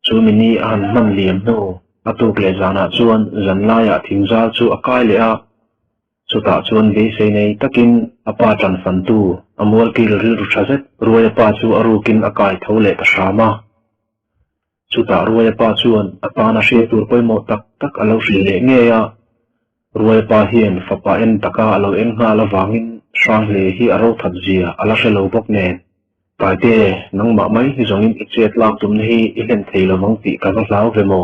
chu mini an man liam no atuk le zana chuan zanlaya thingzal chu akai le a chuta chuan ve sei nei takin apa tran fan tu amol kil ril ru thazet ruai pa chu arukin akai thole ta shama chuta ruai pa chuan apana hre tur poimo tak tak alo hri le nge ya ruai pa hian fapa en taka alo en nga la wangin sang le hi aro that zia ala shelo bok nen taite nang ma mai hi zongin ichet lak tum hi ilen theilo wang ti ka hlau vemo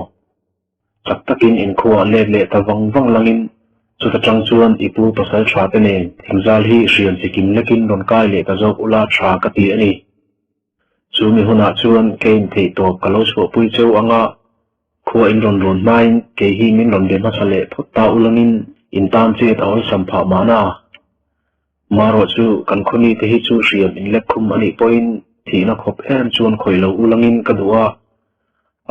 tak takin in khuwa le le ta wang wang langin chuta tang chuan ipu pasal tha te nen thingzal hi hriam chikim lekin ron kai le ta jok ula tha ka ti ani chumi huna chuan kein thei to kalo so pui cheu anga khuwa in ron ron main ke hi min ron de ma sale phutta ulangin in tan che ta oi sampha mana maro chu kan khoni te hi chu hriam in lekhum ani point thina khop em chuan khoilo ulangin kadua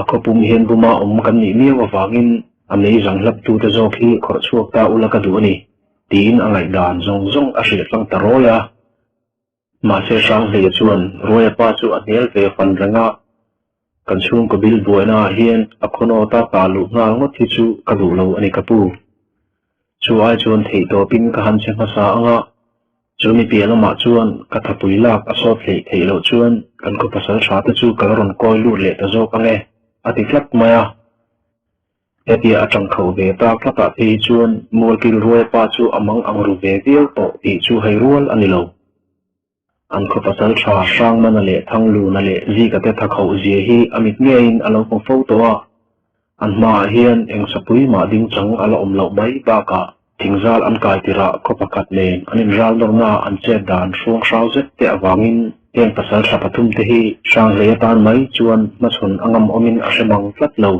akhopum hian buma kan ni miawa wangin amei ranglap tu te jok hi khor chuak ta ulaka du ani tin angai dan zong zong a hriat lang taroya ma se sang le chuan roya pa chu anel ve fan ranga kan chung ko bil buana hian akhono ta talu ngal ngot hi chu kadu lo ani kapu chu ai chuan thei to pin ka han che sa anga chumi piano ma chuan ka thapui lak asot thei lo chuan kan ko pasal tha te chu kalron koi lu le ta jok ange ati klak maya etia atang khau ve ta klaka thi chuan mol kil ruai pa chu amang angru ve vial to ti chu hai rual ani lo an ko pasal tha sang man le thang lu na le ji ka te thakho ji hi amit nge in alo ko pho to a an ma hian eng sapui ma ding chang ala om lo mai ba ka thingzal an kai tira ko pakat len anin ral dorna an che dan shuang shau zet te awangin ten pasal tha pathum te hi sang le tan mai chuan ma chun angam omin asemang flat lo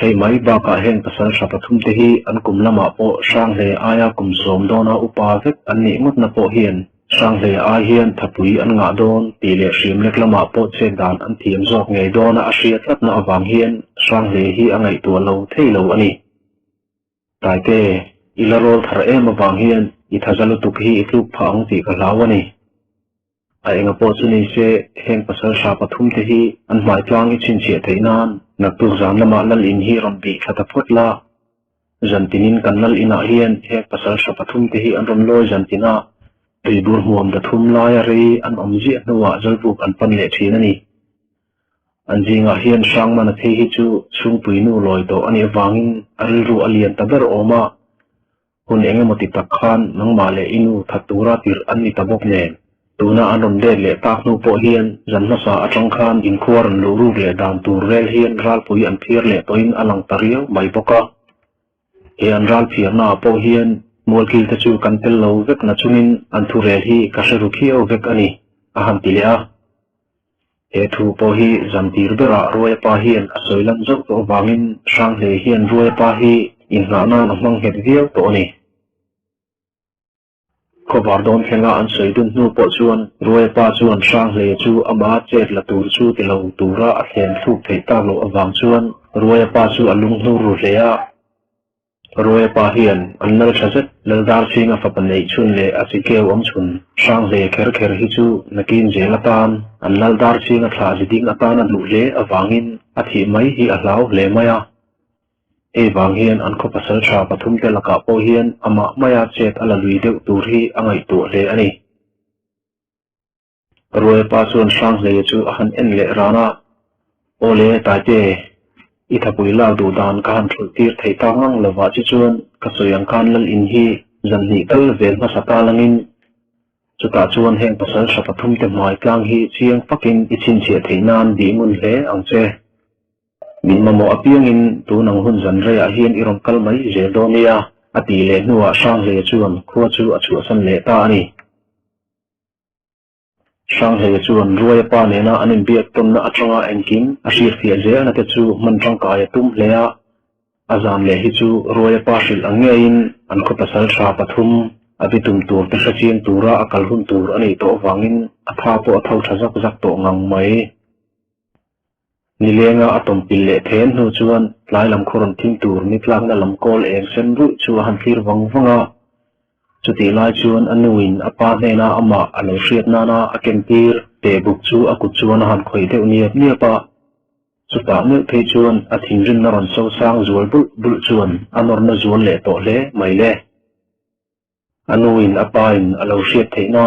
hei mai ba ka hen pasal tha pathum te hi an kum lama po sang le aya kum zom dona upa vet an ni mut na po hian sang le a hian thapui an nga don ti le hrim lek lama po che dan an thiam jok ngei dona a hriat lat na awang hian sang le hi angai tu lo thei lo ani taite ilarol thar em awang hian I thazalu tuk hi itluk phang ti ka lawani a enga po chu ni se heng pasal sha pathum te hi an mai tlang I chin che theinan nak tu zam lama lal in hi rom bi thata photla zantinin kannal ina hian heng pasal sha pathum te hi an rom loi zantina ei bur huam da thum lai ri an omji nuwa zalbuk an pan le thinani an jinga hian sangmana the hi chu chungpui nu loi to ani wangin alru alian taber oma hun engemoti takhan nangma le inu thatura tir anni tabok nen tuna anom de le tak nu po hian janna sa atang khan in khuar an lu le dan tur rel hian ral pui an phir le toin alang tariu mai boka e an ral phir na po hian molkil ta chu kan tel lo vek na chunin an thu rel hi ka hreru khio vek ani a ham tilia e thu po hi zamtir bera ruai pa hian a soilan jok to wangin sang le hian ruai pa hi in na na mang het viau to ni ko bardon thenga an soidun nu po chuan ruai pa chuan sang le chu ama chet la tur chu ti lo tura a thlen thuk thei ta lo awang chuan ruai pa chu alung nu ru hlea ruai pa hian annal thazet laldar singa fapanei chun le asikeu om chun sang le kher kher hi chu nakin jelatan annal dar singa thla jiding atana lu le awangin athi mai hi a hlau hle maya e wang hian an kho pasal tha pathum te laka po hian ama maya chet ala lui deuh tur hi angai tu le ani ruai pa chuan sang le chu a han en le rana ole ta te I thapui la du dan ka han thul tir thei ta ngang lawa chi chuan ka soyang kan lal in hi zan ni kal vel ma sata langin chuta chuan heng pasal tha pathum te mai tlang hi chiang pakin I chin che theinan di ngun hle ang che min mamo apiang in tu nang hun zan re a hian irom kal mai zel donia ati le nuwa sang le chuan khuwa chu a chu san le ta ani sang le chuan ruai pa ne na anin biak tom na atanga engking a shir fia je na te chu man tang ka ya tum lea azam le hi chu ruai pa sil angein an ko pasal tha pathum abitum tur te sachin tura akal hun tur ani to wangin atha po athau thazak zak to ngang mai nilenga atom pille then nu chuan lai lam khoron thing tur ni tlang na lam kol eng sen ru chu han thir wangwanga chuti lai chuan anuin apa hena ama alo hriat nana akentir te buk chu akut chuan han khoi deuh niap niapa chu ta me phe chuan a thing rin na ron so sang zual bul chuan anor na zual le to le mai le anuin apain alo hriat theina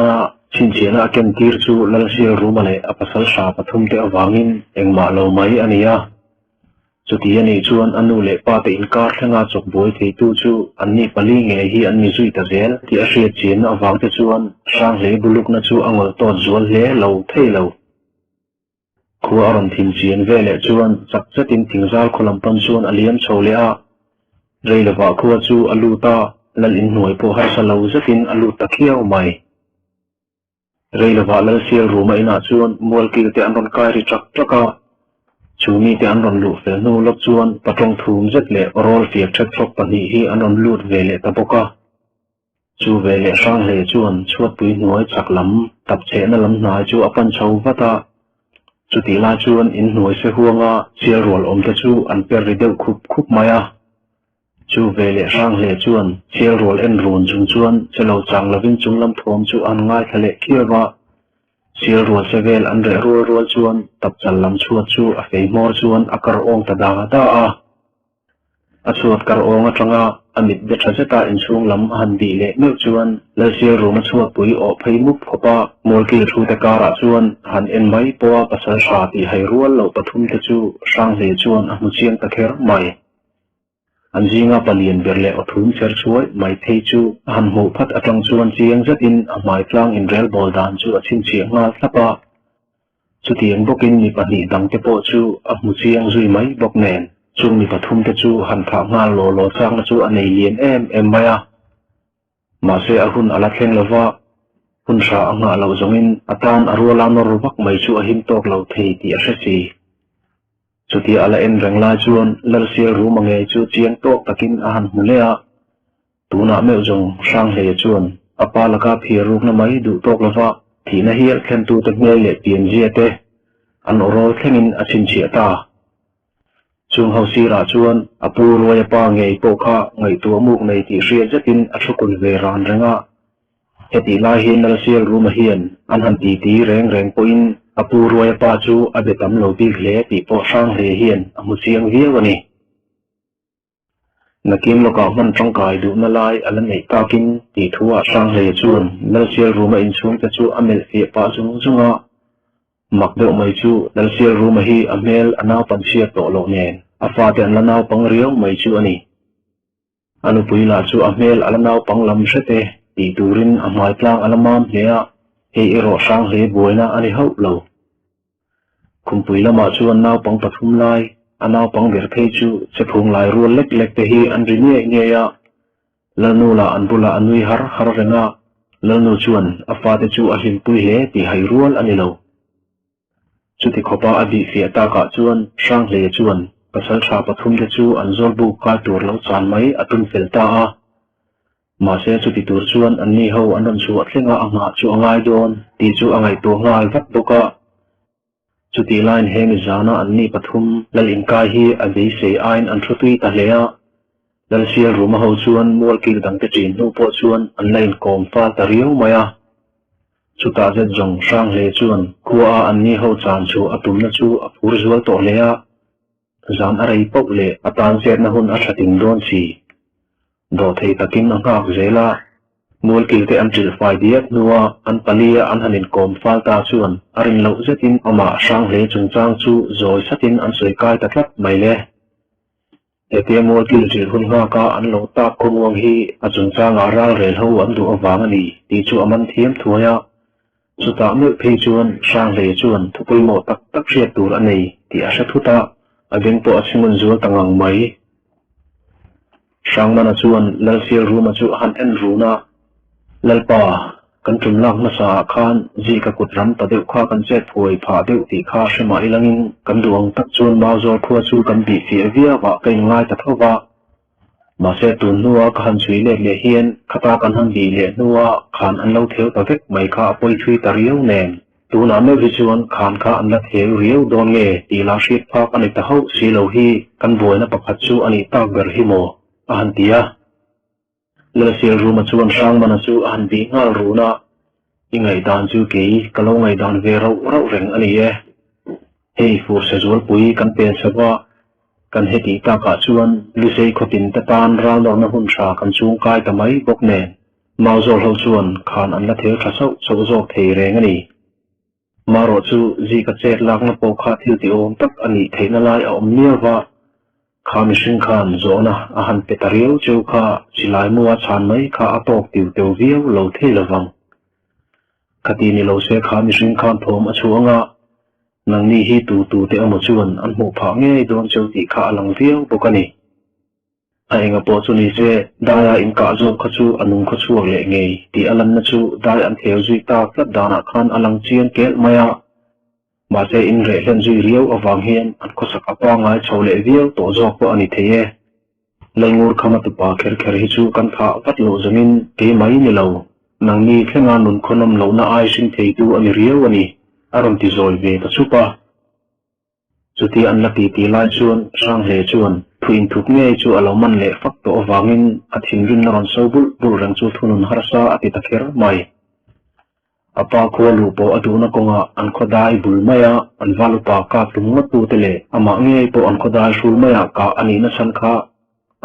chin chena ken tir chu lal sia rumale apasal sha pathum te awangin engma lo mai ania chuti ani chuan anu le pa te inkar thlanga chok boi thei tu chu anni pali nge hi anni zui ta zel ti a hriat chin awang te chuan sang le buluk na chu angol to zual le lo thei lo khua aron thim chin vele chuan chak chatin thingzal kholam pan chuan aliam chhole a reilawa khua chu alu ta lal in hnuai po har sa lo zatin alu takhiau mai reilawa lal sial ruma ina chuan mual kil te anron kai ri trak traka chumi te anron lu fel nu lok chuan patong thum zet le rol fiak that thok pani hi anron lut vele ta boka chu vele sang le chuan chuat pui hnuai chak lam tap che na lam hnai chu apan chho vata chu ti la chuan in hnuai se huanga sial rol om te chu an per ri deuh khup maya chu vele sang le chuan sial rol en run chung chuan chelo chang lovin chung lam thom chu an ngai thale khiawa sial rol se vel an re rol chuan tap chal lam chuat chu a fei mor chuan akar ong ta da a chuat kar ong atanga amit be tha zeta in chung lam han di le meu chuan la sial roma chuat pui o phei mup khopa molki thu te kara chuan han en mai po pasal sha ti hai rual lo pathum te chu sang le chuan a mu chiang ta kher mai anjinga palian berle othum cher chuai mai thei chu han mu phat atang chuan chiang zatin a mai tlang in rel bol dan chu a chin chiang ngal thapa chu tiang bokin ni pani dang te po chu a mu chiang zui mai bok nen chung ni pathum te chu han tha ngal lo chang na chu anei lien em maya ma se a hun ala thleng lova hun sha anga lo zongin atan arula nor bak mai chu a him tok lo thei ti a hre chuti ala en rangla chuan lal sia ru mangai chu chiang tok takin a han hulea tuna meu jong sang le chuan apa laka phir ruk na mai du tok lova thina hial khen tu tak ngai le pian je te an orol thlengin a chin chi ta chung hausi ra chuan apu roya pa ngei po kha ngai tu muk nei ti hria jatin a thukul ve ran renga heti la hin lal sia ru ma hian an han ti reng poin apu roya pa chu abetam lo bi hle pi po sang he hian amu chiang viawani nakim loka man tangkai du na lai ala nei takin ti thua sang le chuan lal sia ru ma in chung ta chu amel fi pa zunga makdeu mai chu lal sia ru ma hi amel anaw pan sia to lo nen afa ten lanaw pang riau mai chu ani anu puila chu amel alanaw pang lam hete ti turin amai tlang alamam hlea hei ero sang hle boina ani ho lo kumpui lama chu anaw pang pathum lai anaw pang ber phei chu chephung lai rual lek te hi an ri nge ya lanu la anbula anui har renga lanu chuan afa te chu a him pui he ti hai rual ani lo chuti khopa abi fi ata ka chuan sang hle chuan pasal tha pathum te chu an zol bu ka tur lo chan mai atun felta a ma se chuti tur chuan anni ho anon chu atlenga anga chu angai don ti chu angai to ngal vat boka chuti line heng zana anni pathum lal inkai hi abi se ain an thutui ta hlea lal sia ruma ho chuan mol kil dang te chin nu po chuan an line kom fa ta riau maya chuta zet jong sang le chuan khua anni ho chan chu atum na chu apur zual to hlea zan arai pok le atan set na hun a thating don si do thei takin anga zela mol kil te am til fai diat nuwa an palia an hanin kom falta chuan arin lo zetin ama sang le chungchang chu zoi satin an soi kai ta tlat mai le ete mol kil til hun nga ka an lo ta khongwang hi a chungchang a ral rel ho an du awang ani ti chu aman thiam thuaya chuta me phei chuan sang le chuan thupui mo tak hriat tur anei ti a sathuta abeng po asingun zual tangang mai sang mana chuan lal sial ruma chu han en runa lalpa kan tum lak na sa khan ji ka kutram ta deuh kha kan chet phoi pha deuh ti kha shema ilangin kan duang tak chuan mauzol khua chu kan bi fi via wa kai ngai ta thowa ma se tun nuwa ka han chui le hian khata kan han di le nuwa khan an lo theu ta vek mai kha poi thui ta riau nen tuna me vi chuan khan kha an la theu riau don nge ti la shit pha kan ta ho si lo hi kan boina pakhat chu ani ta ber hi mo an tia lal sia ruma chuan sang mana chu an bi ngal runa ingai dan chu ke kalo ngai dan ve rau reng ani e hei fur se zual pui kan pen sawa kan heti ta ka chuan lisei khotin ta tan ral lo na hun tha kan chung kai ta mai bok nen mau zol ho chuan khan an la thel tha so zok thei reng ani maro chu ji ka chet lak na po kha thil ti om tak ani theina lai a om nia wa kha mi hring khan zona a han pe tariu chu kha silai muwa chan mai kha atok tiu teu viau lo thei lawang khati ni lo se kha mi hring khan thom a chuanga nang ni hi tu te amo chuan an mu pha nge don chau ti kha alang viau bokani ai nga po chu ni se daya in ka zo kha chu anung kha chu le nge ti alan na chu dai an theu zui ta tlat dana khan alang chian kel maya ma se in re len zui riau awang hian an kho sak apa ngai chole viau to zo ko ani theye lengur khama tu pa kher kher hi chu kan tha pat lo zamin ke mai ni lo nang ni thlenga nun khonom lo na ai sin thei tu ani riau ani aron ti zoi ve ta chupa chuti an la ti lai chuan sang le chuan thuin thuk nge chu aloman le fak to awangin athin rin na ron so bul rang chu thunun harsa ati ta kher mai apa ko lu po aduna konga an khodai bul maya an valu pa ka tumma tu tele ama nge po an khodai sul maya ka ani na san kha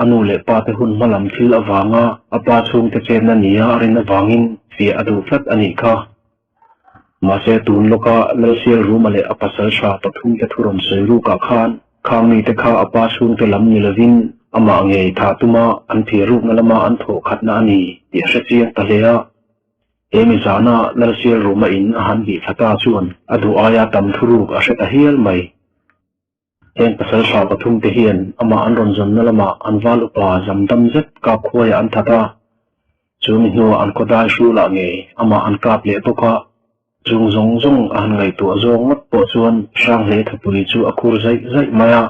anu le pa te hun malam thil awanga apa chung te chen na nia rin awangin fi adu flat ani kha ma se tun loka lasial room ale apasal sha pathum te thuron seiru ka khan khang ni te kha apa chung te lam ni lovin ama nge tha tuma an thi ru na lama an tho khatna ani ti hre chiang ta leya emi zana lasial room in han bi thata chuan adu aya tam thuru a hre hial mai en pasal sha pathum te hian ama an ron zon na lama an walu pa zamdam zet ka khoi an thata chung hi an kodai shu la nge ama an kap le poka chung zong an ngai tu zong mat po chuan sang le thapui chu akhur zai maya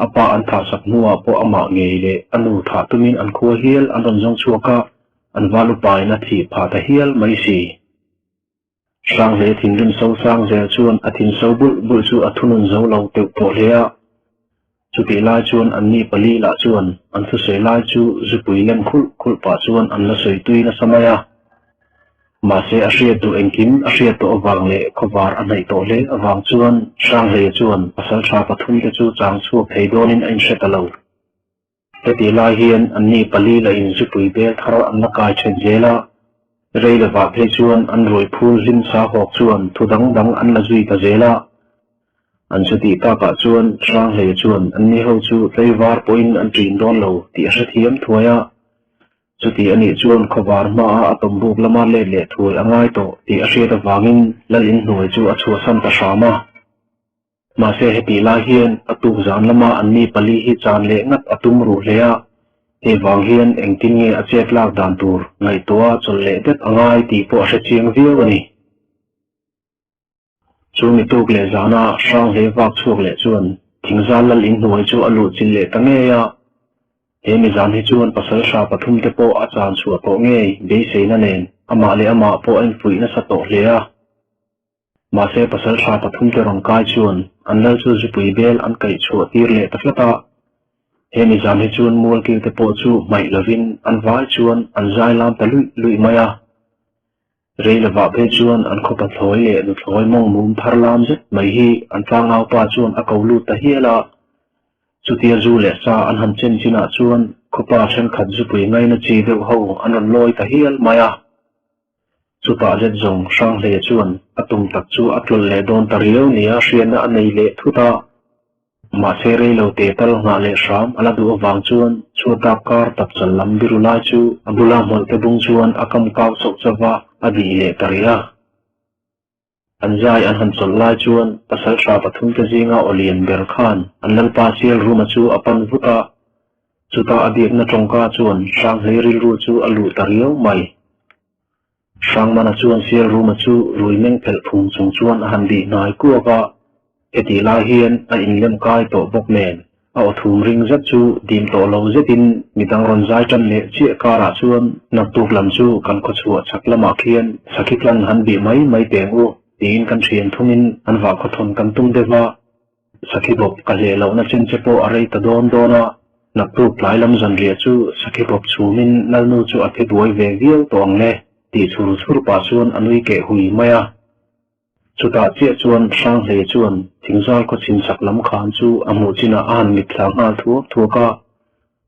apa an tha sak nuwa po ama nge le anu tha tumin an kho hial an ron zong chuaka an walu pai na thi pha ta hial mai si sang le thin rin so sang zel chuan athin so bul chu athunun zo lo te po lea chu ti lai chuan an ni pali la chuan an thu se lai chu zupui lem khul pa chuan an la soi tui na samaya ma se ashia tu engkim ashia to awang le khowar anai to le awang chuan sang le chuan pasal tha pathum te chu chang chu pheidon in ein setalo te ti lai hian an ni pali la in zupui bel tharo an la kai chen jela reila va phe chuan an roi phul lim sa hok chuan thudang an la zui ka jela an chuti ta ka chuan sang le chuan an ni ho chu tleiwar point an trin don lo ti a thiam thuaya chuti ani chuan khowar ma atom buk lama le thui angai to ti a hriat awangin lalin hnoi chu a chua sam ta sama ma se heti la hian atu zan lama an ni pali hi chan le ngat atum ru leya he wang hian engtin nge a chek lak dan tur ngai towa chol le det angai ti po a chiang viau ani chumi tuk le zana sang le wak chuk le chuan thingzal lalin hnoi chu alu chin le tange ya hemi zan hi chuan pasal sha pathum te po a chan chua po nge be seina nen ama le ama po en fui na sa to hlea ma se pasal sha pathum te rong kai chuan an lal chu zupui bel an kai chua tir le taflata hemi zan hi chuan mul ki te po chu mai lovin an vai chuan an zai lam ta lui maya reila va phe chuan an khopa thloi le nu thloi mong mum thar lam zet mai hi an tlangau pa chuan a kaulu ta hiala chutia zu le sa an han chen china chuan khopa then khat zupui ngai na chi deuh ho an ron loi ta hial maya chuta zet zong sang le chuan atum tak chu atlol le don tariau nia hrian na anei le thuta ma se reilo te tal nga le sham ala du awang chuan chuta kar tak chal lam biru lai chu abula mol te bung chuan akam kaw sok chawa adi le taria anjai an han chol lai chuan pasal sha pathum te jinga olian ber khan an lal pa sial ruma chu apan vuta chuta adik na tongka chuan sang leril ru chu alu tariau mai sang mana chuan sial ruma chu ruimeng phel phung chung chuan han di nai kuaka eti la hian a inlem kai to bok nen a thum ring zat chu dim to lo zetin midang ron zai tan le chi kara chuan na tuk lam chu kan kho chu chaklama khian sakiklan han bi mai tengu tin kan thian thumin an wa kho thon kan tum dewa sakibop ka le lo na chen chepo arei ta dona na tuk lai lam zan ria chu sakibop chumin nalnu chu a the buai ve viau tong le ti chur pa chuan anui ke hui maya chu ta chia chuan sang hle chuan thingzal ko chin sak lam khan chu amu china an mit thlang al thuka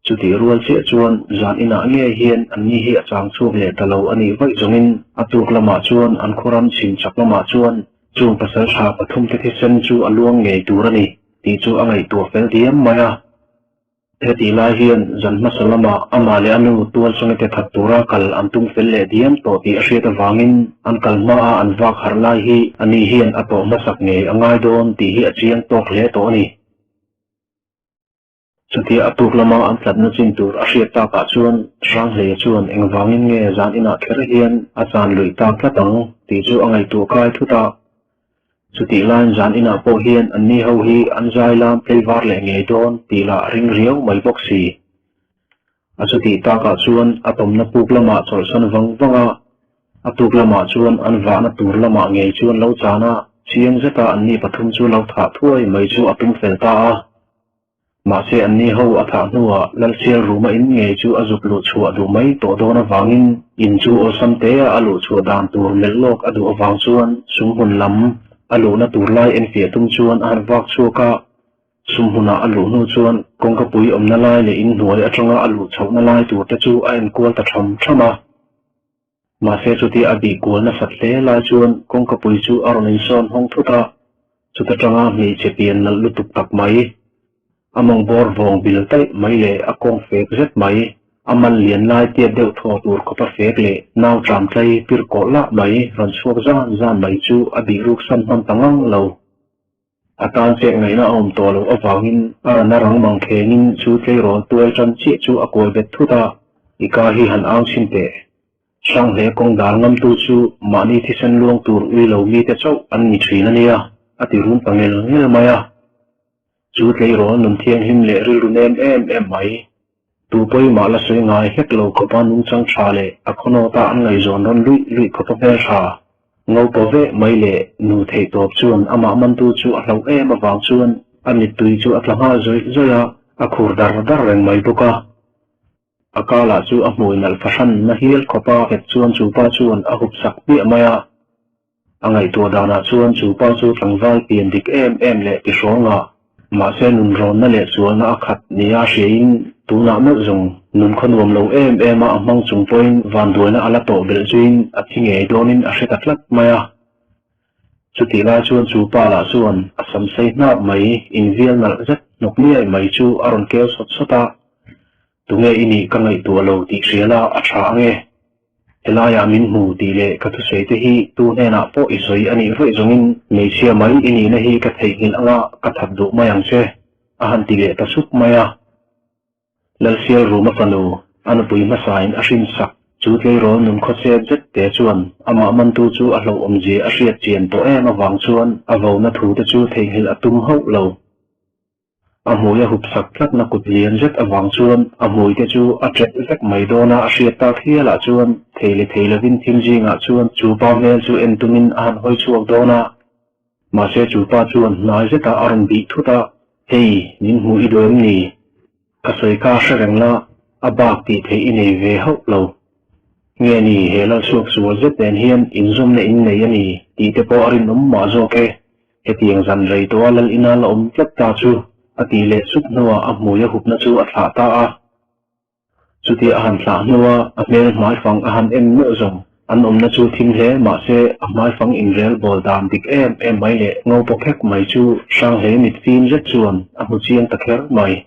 chu ti rual chia chuan zan ina nge hian an ni hi achang chu le talo ani vai zongin atuk lama chuan an khuram chin chak lama chuan chung pasal tha pathum te sen chu aluang nge turani ti chu angai tu fel diam maya heti lai hian zan masalama amale anu tual songe te thattura kal antum fel le diam to ti ashet awangin an kalma an wak har lai hi ani hian ato masak nge angai don ti hi achiang tok le to ani chuti atuk lama an tlatna chin tur ashet ta ka chuan rang le chuan engwangin nge zan ina kher hian achan lui ta tlatang ti chu angai tu kai thuta chuti lan zan ina po hian anni ho hi anzai lam pleiwar le nge don tila ring riau mai boxi achuti ta ka chuan atom na puk lama chol san wanga atuk lama chuan anwa na tur lama nge chuan lo chana chiang zeta anni pathum chu lo tha thuai mai chu apum felta a ma se anni ho atha nuwa lal sial ruma in nge chu azup lu chu adu mai to dona wangin in chu osam te alu chu dan tur mellok adu awang chuan sumhun lam alu na turlai en fia tum chuan an wak chuka sumhuna alu nu chuan kongka pui omna lai le in hnuai atanga alu chhouna lai tur te chu a en kual ta thama ma se chuti abi kual na satle lai chuan kongka pui chu aronin son hong thuta chuta tanga mi chepian na lutuk tak mai among bor vong bil tai mai le akong fek zet mai aman lian lai te deuh tho tur ko pa fek le naw tram tlai pir ko la mai ran suak zan mai chu abi ruk san ham tangang lo atan che ngai na om to lo awangin na rang mang khengin chu tlei ron tuai tran chi chu akoi bet thuta ika hi han ang chin te sang le kong dal ngam tu chu mani thi san luang tur ui lo mi te chau an ni thina nia ati rum pangel ngel maya chu tlei ron nun thiang him le ri runem em mai tu poi ma la soi ngai hek lo ko pa nung chang tha le akhono ta an ngai zon ron lui ko pa her tha ngau po ve mai le nu thei top chuan ama man tu chu a hlo em awang chuan ani tui chu atlanga zoya akhur dar reng mai buka akala chu a hmui nal fashan na hil khopa het chuan chu pa chuan a hup sak pi maya angai to dana chuan chu pa chu tlangwal pian dik em le ti shonga ma se nun ron na le chuan a khat nia shein tuna ma zung nun khonwam lo em a amang chung point van duina ala to bel chuin a thinge donin a hret atlat maya chuti la chuan chu pa la chuan asam sei na mai in vial nal zet nokni ai mai chu aron keu sota tunge ini kangai tu lo ti hriala a tha ange elaya min mu ti le ka thu sei te hi tu ne na po isoi ani roi zongin nei sia mai ini na hi ka thei hil anga ka thak du mayang che a han ti le ta sup maya lal sial ruma panu anu pui ma sain a hrin sak chu tlei ro nun kho se zet te chuan ama man tu chu a hlo om je a hriat chian to em awang chuan a vo na thu te chu thei hil atum ho lo a hmui a hup sak tlat na kut lian zet awang chuan a hmui te chu a tret vek mai dona a hriat ta khiala chuan theile vin thim jinga chuan chu pa mel chu en tumin an hoi chuak dona ma se chu pa chuan nai zeta aron bi thuta hei nin hu i doim ni ka soi ka sharengla abak ti thei ini ve ho lo nge ni hela suak sual zet den hian inzum na in nei ani ti te po arin um ma zo ke hetiang zan rei to lal ina la om tlat ta chu ati le sup nuwa a hmuya hupna chu a thla ta a chuti a han thla nuwa a mel hmai fang a han em no zong an omna chu thim hle ma se a hmai fang in rel bol dam dik em mai le ngo pokhek mai chu sang he mit fin zet chuan a hu chiang takher mai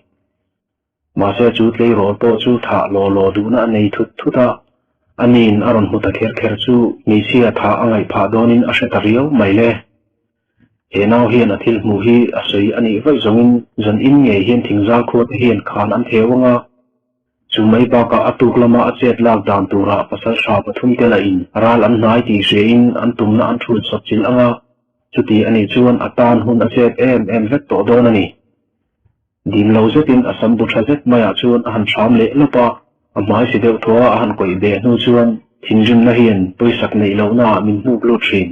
ma se chu tlei ro to chu tha lo du na nei thuta anin aron hu takher chu ni sia tha angai pha donin a hre tariau mai le he naw hian a thil mu hi a soi ani vai zongin zan in nge hian thingzal khot hian khan an thewanga chu mai ba ka atuk lama a chet lak dan tura pasal sha pathum te la in ral an nai ti shein an tumna an thul sot chil anga chuti ani chuan atan hun a chet em vet to don ani dim lo zetin asam bu thazet maya chuan a han tham le lopa a mai si deuh thua a han koi be nu chuan thingjum na hian poisak nei lo na min hu blu thin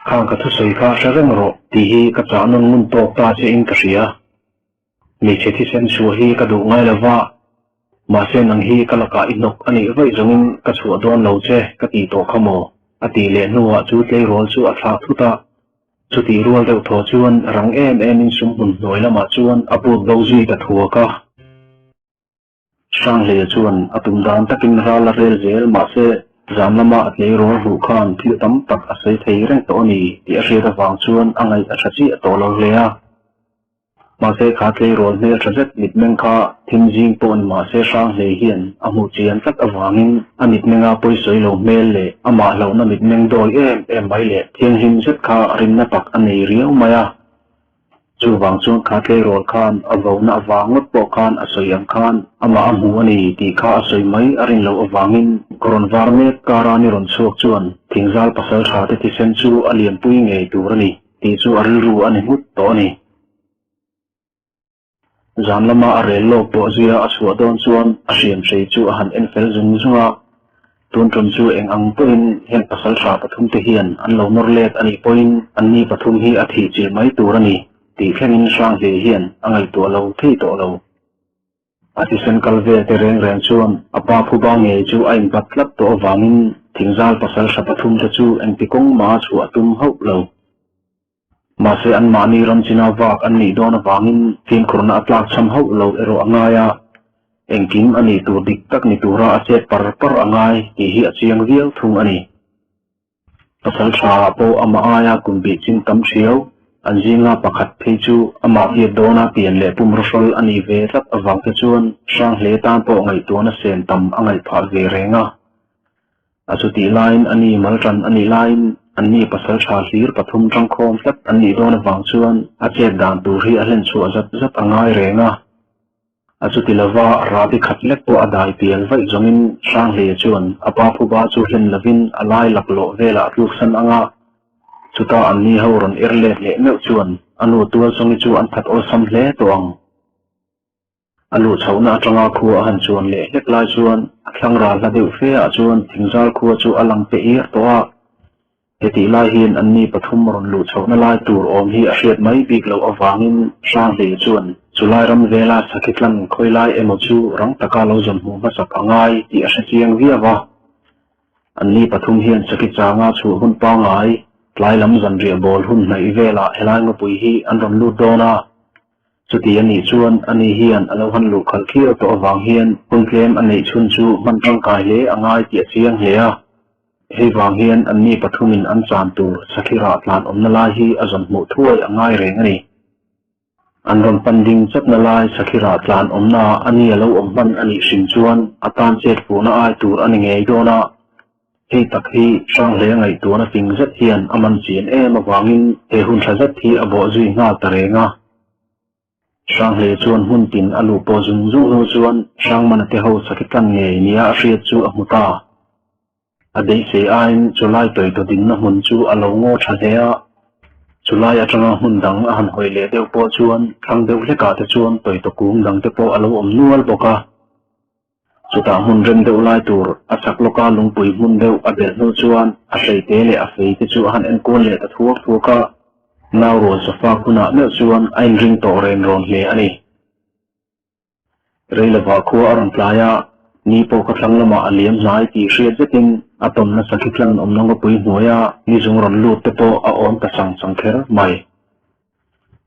khang ka thu soi kha shareng ro ti hi ka chanon mun tok ta che in ka ria mi che thi sen chu hi ka du ngai lawa ma se nang hi ka laka inok ani vai zongin ka chu don lo che ka ti to khamo ati le nuwa chu tlei rol chu a thla thuta chu ti rual deuh thaw chuan rang em in sum hun hnoi lama chuan a put do zui ka thua ka sang le chuan a tum dan takin ral rel zel ma se zam lama a tlei ro ru khan thil tam tak a sei thei reng to ni ti a hre wang chuan angai a thachi a to lo le a ma se kha tlei ro ne thazet mit meng kha thim jing pon ma se sang le hian a mu chian tak awangin a mit menga poi soi lo mel le ama lo na mit meng doi em bai le thiang him zet kha rin na pak anei riau maya chu wang chuan kha tlei ro khan a vo na awangot po khan a soi ang khan ama a mu ani ti kha a soi mai a rin lo awangin koron var me karani ron chuak chuan thingzal pasal tha te ti sen chu a lian pui ngei tur ani ti chu a ru ani hut to ni zan lama a rel lo po zia a chhuah dawn chuan a hriam sei chu a han en fel zung zunga tun tron chu eng ang poin hen pasal tha pathum te hian an lo nor let ani poin an ni pathum hi a thi chi mai tur ani ti thlengin sang ve hian angai to lo thei to lo ati sen kalve te reng chuan apa phu ba nge chu a in patlap to awangin thingzal pasal tha pathum te chu eng tikong ma chu atum ho lo ma se an mani ram china wak an ni don awangin tin khurna atlak cham ho lo ero angaya engkim ani tur dik tak ni tura a chet par angai ti hi a chiang viau thung ani pasal tha po ama aya kumbi chin tam thiau an jinga pakhat phei chu ama hi dona pian le pum rosol ani ve tlak awang te chuan sang hle tan po ngai tuana sen tam angai phal ve renga achuti line ani malran ani line anni pasal tha hlir pathum tang khom tlat anni don awang chuan a chet dan tur hi a len chu zat angai renga achuti lawa rabi khatlek po adai pial vai zongin sang hle chuan apa phu ba chu hlen lavin alai laklo vela atluk san anga chuta anni horon erle le meu chuan anu tual songi chu an that ol sam hle tawang alu chhauna atanga khu a han chuan le hlek lai chuan thlang ra la deuh fe a chuan thingzal khu chu alang pe ir to a heti lai hian anni pathum ron lu chhauna lai tur om hi a hriat mai bik lo awangin sang le chuan chulai ram vela sakitlan khoilai emo chu rang taka lo zon hu ma sak angai ti a chiang viawa anni pathum hian sakit changa chu hun pa ngai tlai lam zan ria bol hun nei vela helai ngo pui hi an ron lu dona chuti ani chuan ani hian alo han lu khal khia to awang hian hun tlem ani chun chu man tang kai le angai ti chiang hle a hei wang hian anni pathumin an chan tur sakhira tlan omna lai hi azon mu thuai angai reng ani an ron panding chatna lai sakhira tlan omna ani alo omman ani sim chuan atan chet puna ai tur ani ngei dona hei tak hi sang le ngai tuana ting zat hian aman chin awangin he hun thazat hi abo zui nga tarenga sang le chuan hun tin alu po zung ho chuan sang man te ho sakitlan nge nia riat chu amuta adei se ain chulai toi to din na hun chu alo ngo thalea chulai atanga hun dang a han hoile deuh po chuan thang deuh hleka te chuan toi to kung dang te po alo om nual boka chuta hun rem deuh lai tur a chak loka lungpui hun deuh a bel no chuan a sei te le a fei te chu han en kon le ta thuaka naw ro sofa kuna me chuan ain ring to ren ron hle ani reilava khu aron playa ni po ka thlang lama aliam nai ti hriat zetin atom na sakitlan omnong pui hnuaya ni zung ron lut te po a on ta sang kher mai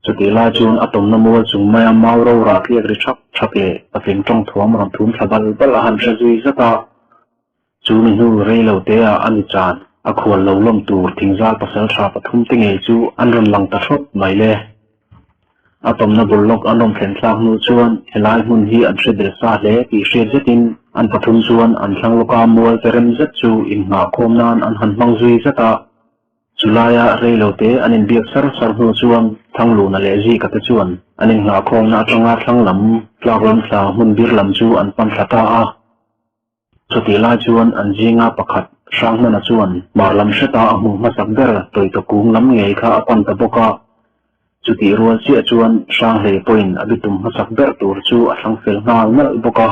chuti la chun atom na mo chung maya mauro ra kliak ri thak le patling tong thuam ron thum thabal bal han rajui zata chu mi nu reilo te a ani chan a khol lo lom tur thingzal pasal tha pathum te ngei chu an ron lang ta thot mai le atom na bullok anom thlen tlang nu chuan helai hun hi an hredel sa le ti hriat zetin an pathum chuan an thlang loka mual terem zet chu in nga khom nan an han mang zui zata chulaya reilo te anin biak sar hu chuan thang lu na le ji ka te chuan anin nga khom na atanga thlang lam tlaklam thla hun bir lam chu an pan thata a chuti la chuan an jinga pakhat sang na chuan marlam sheta amu masak ber toi to kung lam ngei kha apan ta boka chuti rual chi chuan sang hle point abitum masak ber tur chu a thlang fel ngal nal boka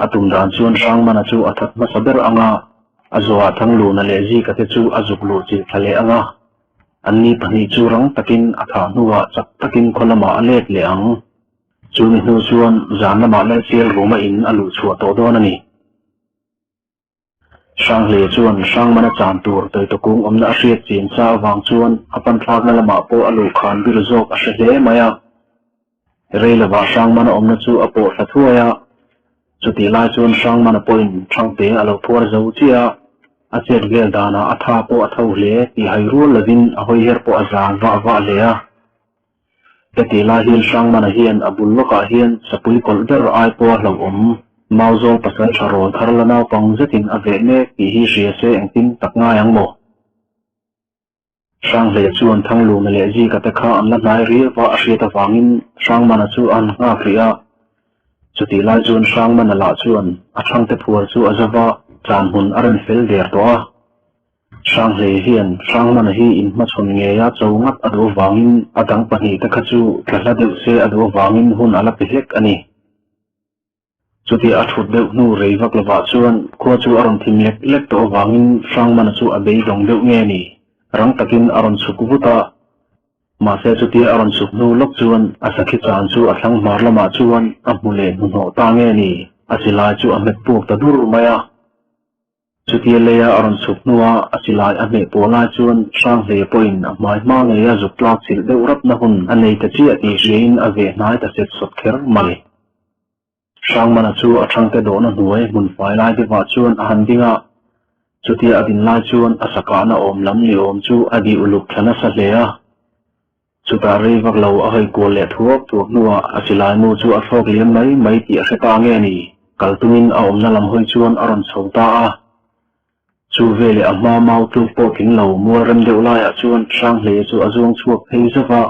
atum dan chuan sang mana chu athat masaber anga azwa thang lu na le ji ka te chu azuk lu chi thale anga anni pani chu rang takin atha nuwa chak takin kholama alet le ang chu mi nu chuan zan lama le sel roma in alu chhuwa to don ani sang le chuan sang mana chan tur toi to kung omna riat chin sa wang chuan apan thak na lama po alu khan bir zok a hle maya reilawa sang mana omna chu apo thathuaya chuti lai chuan sang mana point thang te alo phor zo chia a chet vel dana atha po atho hle ti hai ru lavin a hoi her po azan wa le a te la hian sang mana hian abul loka hian sapui kol der ai po lo mauzol pasal charol tharlana pang zetin avene ki hi riase engtin taknga yang mo sang le chuan thanglu me le ji ka ta kha an la nai ri wa a ta wangin sang mana chu an nga khria chuti lai chuan sang mana la chuan a thang te phuar chu azawa chan hun aran fel der to a sang le hian sang mana hi in ma chon nge ya chongat adu wangin adang pani ta kha chu thla deu se adu wangin hun ala pihek ani chuti a thut deuh nu reivak lova chuan khuwa chu aron thim lek to wangin sang mana chu abei dong deuh nge ni rang takin aron sukubuta ma se chuti aron suk nu lok chuan asakhi chan chu athlang mar lama chuan a mule no ta nge ni asila chu amet puk ta dur maya chuti leya aron suk nuwa asila ame pola chuan sang le point mai ma nge ya zuplak sil deuh rap na hun anei ta chi ati rein ave nai ta set sot kher mali sang mana chu athang te do na nuai mun fai lai de wa chuan a han dinga chuti adin lai chuan asaka na om lam ni om chu adi uluk thana sa leya chuta rei vak lo a hoi ko le thuak tu nuwa asilai mu chu a thok liam mai ti a khata nge ni kaltumin a om na lam hoi chuan aron chhota a chu vele a ma mau tu po kin lo mu ram deuh lai a chuan sang le chu azung chuak phei zawa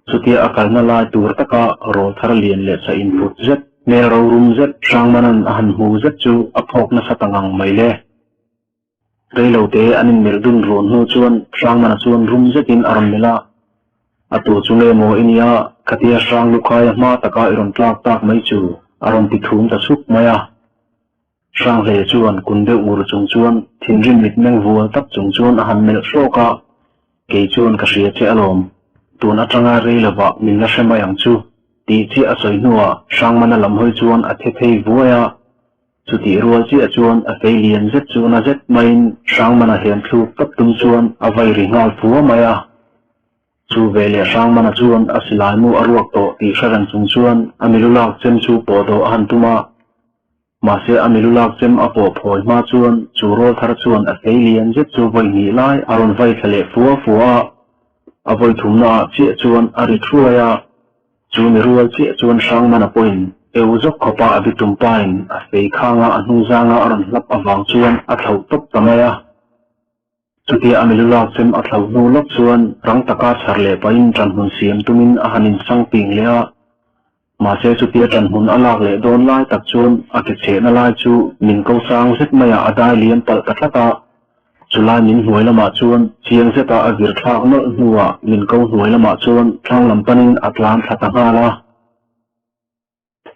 chuti a kalna lai tur taka rol thar lian le sa input zet ne ro rum zet sang manan a han hu zet chu a phok na satangang mai le reilo te anin meldun ron hu chuan sang mana chuan rum zetin aron mela atu chunge mo inia khatia sang lukhaya ma taka iron tlak tak mai chu aron ti thum ta suk maya sang le chuan kunde ur chung chuan thinrin mit meng vual tak chung chuan a han mel hloka ke chuan ka hria che alom tun atanga reilawa min la hremayang chu ti chi a soi nuwa sang mana lam hoi chuan a the thei vuaya chuti rual chi a chuan a fei lian zet chuan a zet main sang mana hian thlu kap tum chuan a vai ri ngal puwa maya chu vele sang mana chuan a silai mu aruak to ti hraran chung chuan amilulak chem chu podo a han tuma ma se amilulak chem a po phoi ma chuan chu rol thar chuan a fei lian zet chu vai ni lai aron vai thale fuwa a voi thumna chi chuan a ri thruaya chu mi rual chi chuan sang mana point euzok khopa abitum pain a fei khanga a hnung zanga aron hlap awang chuan a thlo top tamaya chuti amilulak chem a thlo nu lok chuan rang taka charle pain tran hun siam tumin a hanin sang ping lea ma se chuti tran hun alak le don lai tak chuan a ke che na lai chu min ko sang zet maya adai liam pal tatlata chulai min hnuai lama chuan chiang zeta a vir thak no hnuwa min ko hnuai lama chuan thlang lampanin atlan thatanga la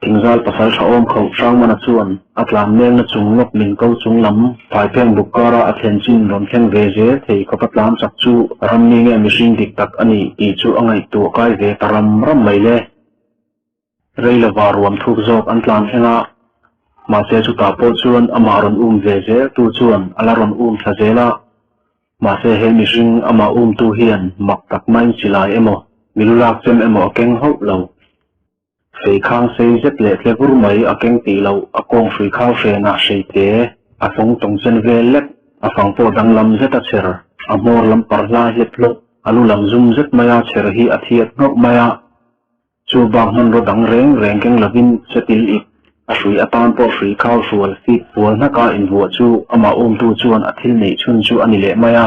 tingzal pasal thaom kho sang mana chuan atlan meng na chung lok min ko chung lam phai peng bukara athen chin ron theng ve je thei ko patlam chak chu ram ni nge mihring dik tak ani ti chu angai tu kai ve taram ram mai le reila warwam thuk zok antlan henga ma se chu ta po chuan amaron ve je tu chuan alaron thazela ma se he mihring ama tu hian mak tak mai chilai emo milulak chem emo keng ho lo fei khang sei zet le tlevur mai a keng ti lo a kong fui khaw fe na sei te a song tong chen ve lek a fang po dang lam zet a cher a mor lam par la het lo alu lam zum zet maya cher hi a thiat nok maya chu bang han ro dang reng keng lavin setil ik a sui atan po fui khaw sual fit pual na ka in hu chu ama tu chuan a thil nei chun chu ani le maya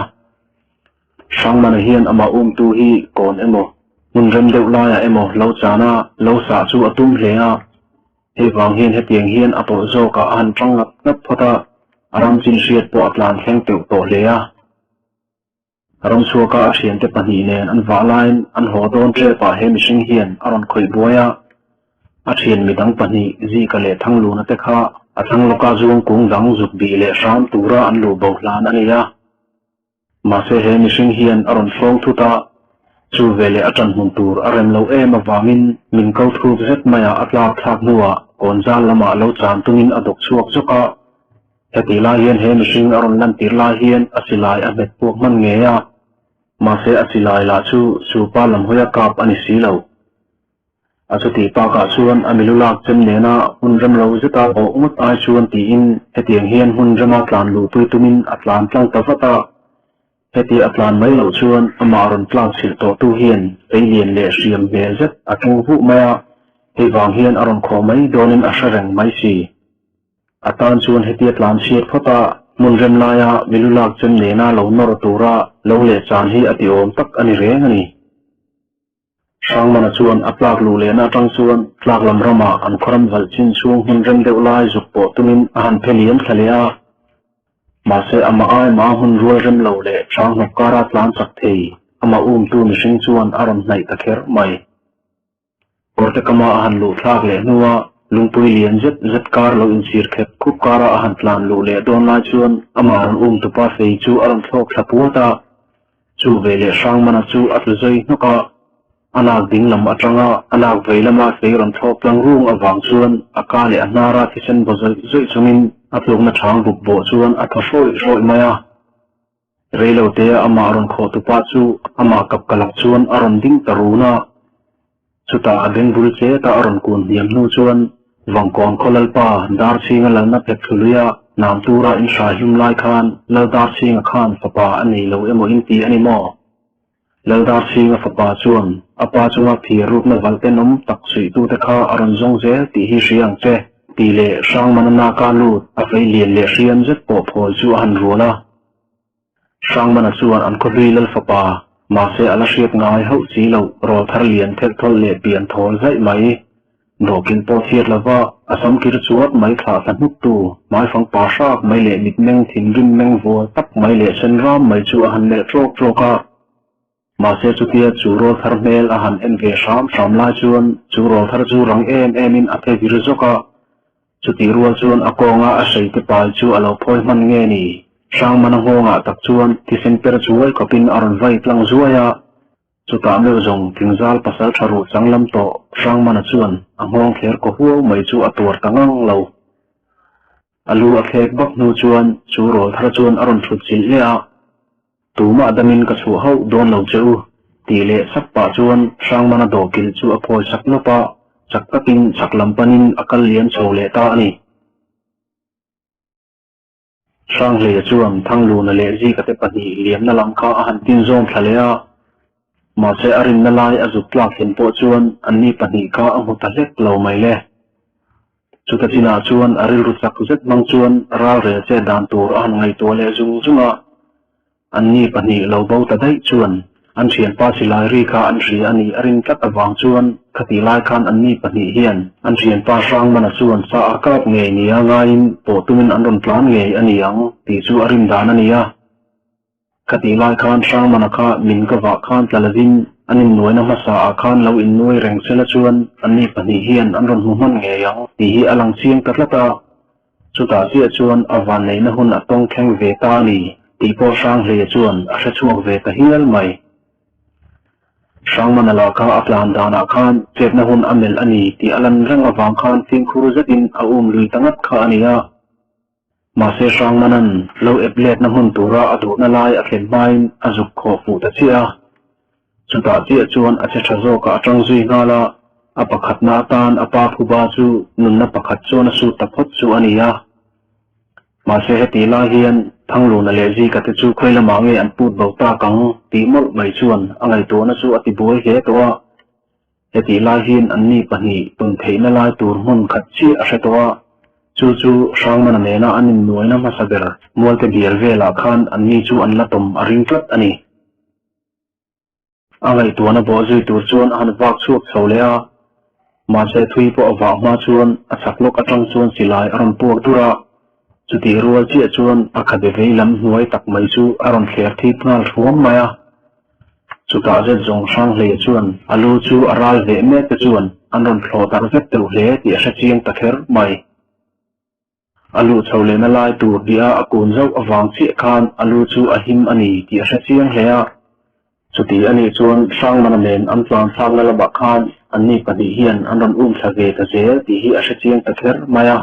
sang mana hian ama tu hi kon emo mun rem deuh laia emo lo chana lo sa chu atum hlea he wang hian he tiang hian apo zoka an tangak nap phota aram chin riat po atlan thleng teu to hlea aram chuaka a hriam te pahnih nen an valain an hodon tre pa he mihring hian aron khoi buaya a thian midang pahnih zi ka le thanglu na te kha a thang loka zung kung dang zuk bi le ram tura an lu bo hlan ania ma se he mihring hian aron phong thuta chu vele atan hun tur arem lo em awangin min ko thuk zet maya atlak thak nuwa konzal lama lo chan tungin adok chuak zoka heti lai hian he mihring aron lan tir lai hian asilai a met puak man nge a mase asilai la chu pa lam hoya kap ani si lo achuti pa ka chuan amilulak chem nena hunram lo zeta bo umut ai chuan ti in hetiang hian hunrama tlan lu pui tumin atlan tlang tawata heti atlan mai lo chuan amaron tlang sil to tu hian peilien le siam ve zet atu hu maya hei wang hian aron kho mai donin ashareng mai si atan chuan heti atlan siat phota munrem laya milulak chem nena lo nor tura lo le chan hi ati om tak ani reng ani sang mana chuan aplak lu le na tang chuan tlak lam rama an khoram wal chin chung hunrem deuh lai zuk po tumin ahan pheliam thalea mase ama ai ma hun rual rem lo le sang nok kara tlan chak thei ama tu mihring chuan aron hnai takher mai orte kama ahan lu thlak le nuwa lungpui lian zet kar lo in sir khep khup kara ahan tlan lu le don lai chuan ama aron tu pa fei chu aron thlok thapuata chu vele sang mana chu atluzoi noka anak ding lam atanga anak veilama feiron thlop lang rung awang chuan akale anara kisen bozoi zoi chungin atlung na thang buk bo chuan athasoi maya reilo te ama aron kho tu pa chu ama kap kalak chuan aron ding taruna chuta adeng bul che ta aron kun diam nu chuan wangkon kholal pa dar singa lalna pek thuluya nam tura in sha him lai khan la dar singa khan papa ani lo emo in ti ani mo Ladar singa fapa chuan apa chunga phir rup na valte nom tak sui tu te kha aron zong zel ti hi riang che ti le sang manana ka lut a vei lian le rian zet po phol chu an rula sang mana chuan an ko hlil fapa ma se ala riat ngai ho chi lo rol thar lian thek thol le pian thol zai mai nokin po thiat lova asam kir chuat mai thla san hut tu mai fang pa sak mai le mit meng thin rim meng vo tak mai le sen ram mai chu han le trok Mase chutia churol thar mel ahan enve sham lai chuan churol thar chu rang em in aphe virzoka chuti rual chuan akonga a sei te pal chu alo phoi man nge ni sang mana honga tak chuan tisin per chuai kopin aron vai tlang zuaya chuta me zong tingzal pasal tharu changlam to sang mana chuan angong kher ko huo mai chu atur tangang lo alu a khek bak nu chuan churol thar chuan aron thut chil le a tuma adamin ka chu ho don lo cheu tile sakpa chuan sang mana do kil chu a phoi sakno pa chaktakin chaklampanin akal lian chole ta ani sang le chuan thanglu na le ji ka te pani liam na lam kha a han tin zom thalea ma se arin na lai azuk tlak hen po chuan anni pani kha a mu talek lo mai le chuta china chuan aril ru chak zet mang chuan ral re che dan tur an ngai to le zunga anni pani lo bo ta dai chuan an thian pa silai ri kha an ri ani arin tlat awang chuan khati lai khan anni pani hian an thian pa sang mana chuan sa akap nge ni anga in po tumin an ron plan nge ani ang ti chu arin dan ani a khati lai khan sang mana kha min ka wa khan tlalawin anin noina ma sa a khan lo in noi reng sela chuan anni pani hian an ron mu man nge yang ti hi alang chiang tatlata chuta sia chuan awan nei na hun atong kheng ve ta ni ti po sang le chuan a hre chuak ve ta hial mai sang manala kha aplan dana khan chepna hun amel ani ti alan rang awang khan ting khuru zatin a lui tangat kha ania ma se sang manan lo eplet na hun tura adu na lai a khen main azuk kho fu ta chia chuta chia chuan a che thazo ka atang zui ngala a pakhat na tan apa phuba chu nun na pakhat chuan a su taphot chu ania ma se heti la hian thanglu na le ji ka te chu khoila mangi an put bo ta kang ti mol mai chuan angai to na chu ati boi he to a heti la hian anni pani tum theina lai tur mun khat chi a hre to a chu sang mana ne na anin noina ma saber mol te bier vela khan anni chu an la tom aring tlat ani angai to na bo zui tur chuan an wak chuak chole a ma se thui po awa ma chuan a chaklok atang chuan silai aron puak dura chuti rual chi chuan akhade veilam huai tak mai chu aron thler thip ngal thuam maya chuta zet zong sang le chuan alu chu aral ve me te chuan anon thlo tar vet tru hle ti a chiang takher mai alu chole na lai tur dia akun zo awang chi khan alu chu ahim ani ti a chiang hle a chuti ani chuan sang mana men an tlan sang la ba khan anni pani hian anon thage ta je ti hi a chiang takher maya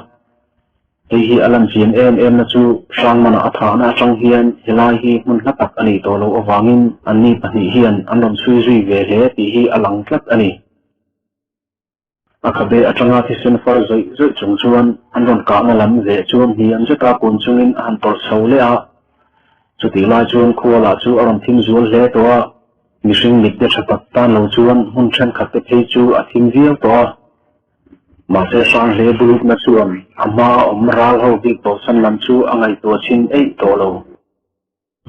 hi alan chin em na chu sang mana atha na atang hian helai hi mun hnatak ani to lo awangin anni pahnih hian anon sui zui ve hle ti hi alang tlat ani akabe atanga thi sen far zoi zoi chung chuan anon ka na lam ve chuan hi an jata pun chungin an tol chho le a chuti lai chuan khuala chu aron thim zual hle to a mihring mit te thatak tan lo chuan hun then khat te phei chu a thim viau to a mà sẽ sang lễ bút na chuan ama ral ho big to san lam chu angai to chin ei to lo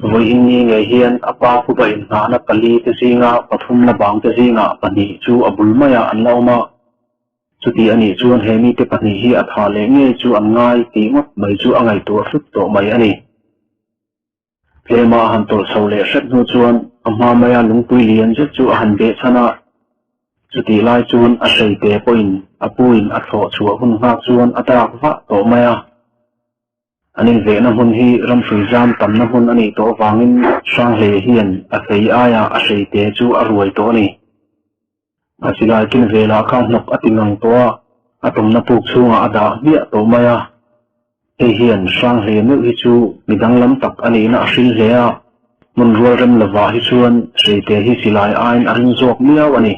voi hi nge hian apa pu bai na pali te singa pathum na bang te singa pani chu abul maya an lauma chuti ani chuan hemi te pani hi atha le nge chu an ngai ti ngot mai chu angai to fut to mai ani lema han tol sole sat nu chuan ama maya lungpui lian chu han be chana chuti lai chuan a sei te poin apuin a thaw chua hun ha chuan atak va to maya anin ve na hun hi ram sui jam tam na hun ani to wangin sang hle hian a sei aya a sei te chu a ruai to ni asilai kin vela kha nok atingang to atom na puk chunga ada bia to maya e hian sang hle nu hi chu midang lam tak ani na asil hle a mun rual rem lawa hi chuan sei te hi silai ain arin jok miaw ani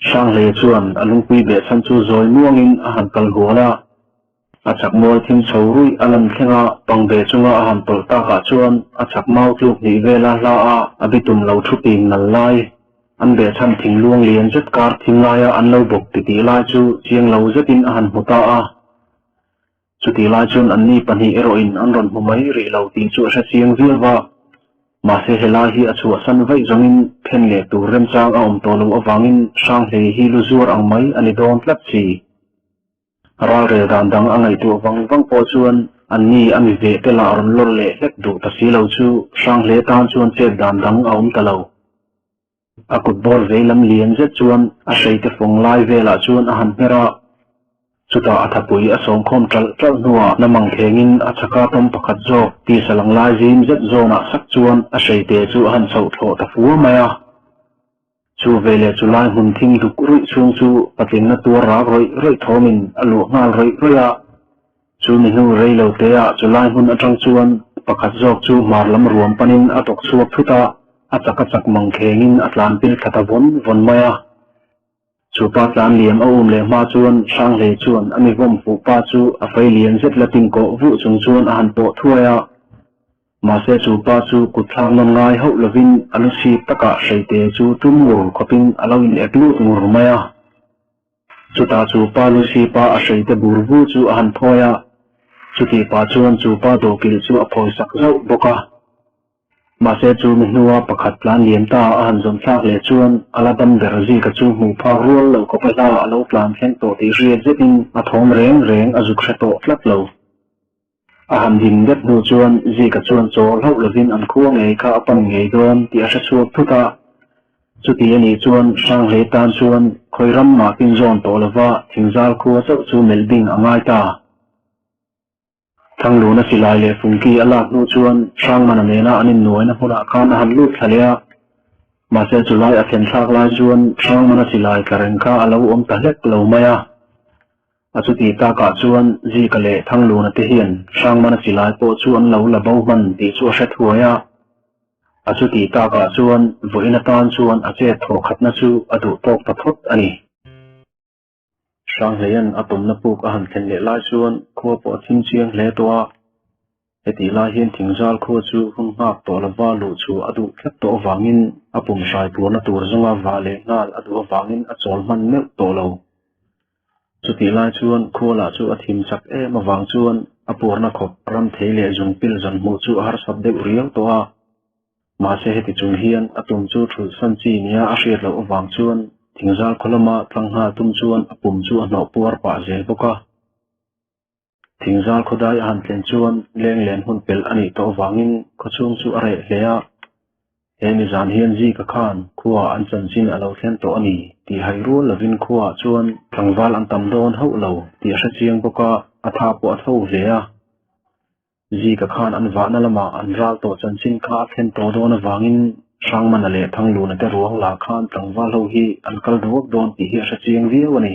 sang le chuan alung pui be chan chu zoi nuangin a han kal huala a chak mol thim chhorui alam thenga pangbe chunga a han tol ta ka chuan a chak mau tluk ni vela hla a abitum lo thu ping nal lai an be chan thing luang lian zet kar thing lai a an lo bok ti lai chu chiang lo zetin a han huta a chuti lai chun an ni pani eroin an ron humai ri lo ti chu sa chiang vilwa mà sẽ helai hi achua san vai zongin phen le tu rem chang a to lo awangin sang hle hi lu zur ang mai ani don tlat chi ral re dan dang angai tu wang po chuan anni ami ve te la ron lor le lek du ta si lo chu sang hle tan chuan che dan dang a ta lo akut bor ve lam lian je chuan a sei te phong lai ve la chuan a han pera chuta athapui a song khom tal nuwa namang thengin a chaka tom pakhat zo ti salang lai jim zet zo na sak chuan a sei te chu han chho tho ta fu maya chu vele chu lai hun thing du rui chung chu patin na tur ra roi thomin alu ngal roi a chu ni hu rei lo te a chu lai hun atang chuan pakhat zok chu marlam ruam panin atok chuak thuta a chak mang khengin atlan pil thata von maya chu pa tlan liam a le ma chuan sang le chuan ami vom fu pa chu a fai lian zet la ting ko vu chung chuan a han po thuaya ma se chu pa chu kuthlang non ngai ho lovin alusi taka seite chu tumur khopin alawin eklu ngur maya chu ta chu pa lusi pa a seite burbu chu a han thoya chu ti pa chuan chu pa do kil chu a phoi sak zo boka mà sẽ chú mình nuôi bậc hạt plan liềm ta anh dùng xác lệ chuan aladam berzi cái chú mù pha ruột lâu có phải là lâu plan khen tổ thì riêng rất in à thom rèn à dục sẽ tổ lắc lâu anh hình đất nuôi chuan gì cái chuan cho lâu là vin ăn khuya ngày cả upon ngày đón thì sẽ chuột thu ta chú tiền này chuan sang lệ tan chuan khơi ram mà kinh zon tổ là va thình zal khuya sau chú melbing ang ai ta thang lu na silai le fungki alak nu chuan sang mana mena anin noi na huna khan han lut thalia ma se chulai a thlen thak lai chuan sang mana silai karen kha alo ta hlek lo maya achuti ta ka chuan ji ka le thang lu na te hian sang mana silai po chuan lo la bo man ti chu hret huaya achuti ta ka chuan voina tan chuan a che tho khat na chu adu tok ta thot ani sang leyan atom na puk ahan thlen le lai chuan khuwa po thing chiang hle towa heti lai hian thingzal khuwa chu hun ngak to lawa lu chu adu thlak to wangin apum sai pur na tur zonga wa le ngal adu wangin a chol man meu to lo chuti lai chuan khuwa la chu a thim chak ma wang chuan apur na khop ram theile jung pil zan mu chu har sab de uriau towa ma se heti chung hian atum chu thu san chi nia a hriat lo wang chuan thingzal kholama tlangha tum chuan apum chu a no puar pa je boka thingzal khodai han tlen chuan leng len hun pel ani to wangin khochung chu are hlea eni zan hian ji ka khan khuwa an chan chin alo thlen to ani ti hairu lovin khuwa chuan tlangwal an tam don ho lo ti a chiang boka atha po atho hlea ji ka khan an wa na lama an ral to chan chin kha thlen to don wangin sang man le thang lu na te ruang la khan tlangwal ho hi an kal duak don ti hi a chiang viawani